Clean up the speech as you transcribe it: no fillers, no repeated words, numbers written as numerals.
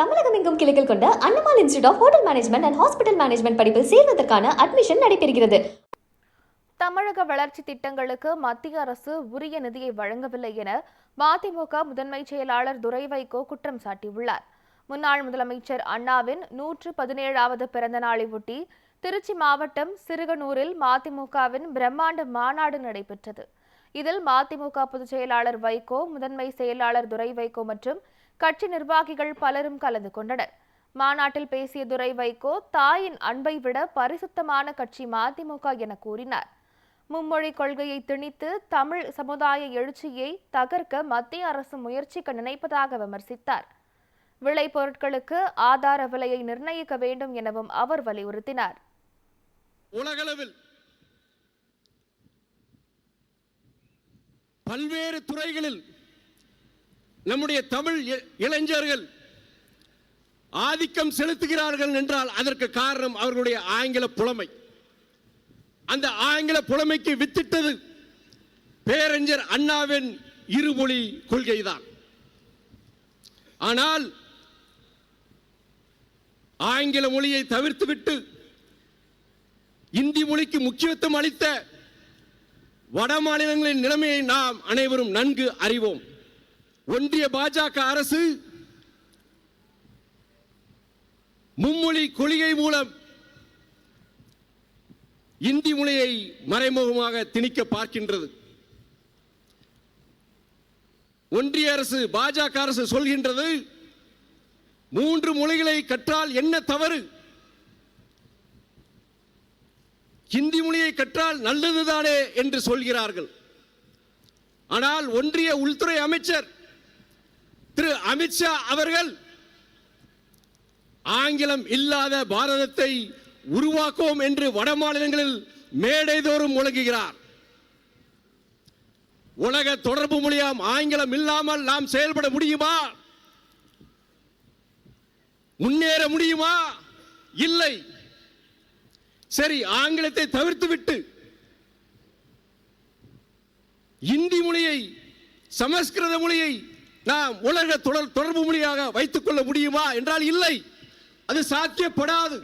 தமிழகம் எங்கும் கிளைகள் கொண்ட அண்ணமால் institute of hotel management and hospital management படிப்பில் சேர்வதற்கான அட்மிஷன் நடைபெறுகிறது. தமிழக வளர்ச்சி திட்டங்களுக்கு மத்திய அரசு உரிய நிதியை வழங்கவில்லை என மதிமுக முதன்மை செயலாளர் துரை வைகோ குற்றம் சாட்டியுள்ளார். முன்னாள் முதலமைச்சர் அண்ணாவின் 117வது பிறந்த நாளை ஒட்டி திருச்சி மாவட்டம் சிறுகனூரில் மதிமுகவின் பிரம்மாண்ட மாநாடு நடைபெற்றது. இதில் மதிமுக பொதுச் செயலாளர் வைகோ, முதன்மை செயலாளர் துரை வைகோ மற்றும் கட்சி நிர்வாகிகள் பலரும் கலந்து கொண்டனர். மாநாட்டில் பேசிய துரை வைகோ, தாயின் அன்பை விட பரிசுத்தமான கட்சி மதிமுக என கூறினார். மும்மொழி கொள்கையை திணித்து தமிழ் சமுதாய எழுச்சியை தகர்க்க மத்திய அரசு முயற்சிக்க நினைப்பதாக விமர்சித்தார். விளை பொருட்களுக்கு ஆதார விலையை நிர்ணயிக்க வேண்டும் எனவும் அவர் வலியுறுத்தினார். உலகளவில் பல்வேறு துறைகளில் நம்முடைய தமிழ் இளைஞர்கள் ஆதிக்கம் செலுத்துகிறார்கள் என்றால் அதற்கு காரணம் அவர்களுடைய ஆங்கில புலமை. அந்த ஆங்கில புலமைக்கு வித்திட்டது பேரறிஞர் அண்ணாவின் இருமொழி கொள்கைதான். ஆனால் ஆங்கில மொழியை தவிர்த்துவிட்டு இந்தி மொழிக்கு முக்கியத்துவம் அளித்த வட மாநிலங்களின் நிலைமையை நாம் அனைவரும் நன்கு அறிவோம். ஒன்றிய பாஜக அரசு மும்மொழி கொள்கை மூலம் இந்தி மொழியை மறைமுகமாக திணிக்க பார்க்கின்றது. ஒன்றிய அரசு, பாஜக அரசு சொல்கின்றது 3 மொழிகளை கற்றால் என்ன தவறு, ஹிந்தி மொழியை கற்றால் நல்லதுதானே என்று சொல்கிறார்கள். ஆனால் ஒன்றிய உள்துறை அமைச்சர் திரு அமித்ஷா அவர்கள் ஆங்கிலம் இல்லாத பாரதத்தை உருவாக்குவோம் என்று வட மாநிலங்களில் மேடைதோறும் முழங்குகிறார். உலக தொடர்பு மொழியாம் ஆங்கிலம் இல்லாமல் நாம் செயல்பட முடியுமா? முன்னேற முடியுமா? இல்லை. சரி, ஆங்கிலத்தை தவிர்த்துவிட்டு இந்தி மொழியை, சமஸ்கிருத மொழியை நாம் உலக தொடர்பு மொழியாக வைத்துக் கொள்ள முடியுமா என்றால் இல்லை, அது சாத்தியப்படாது.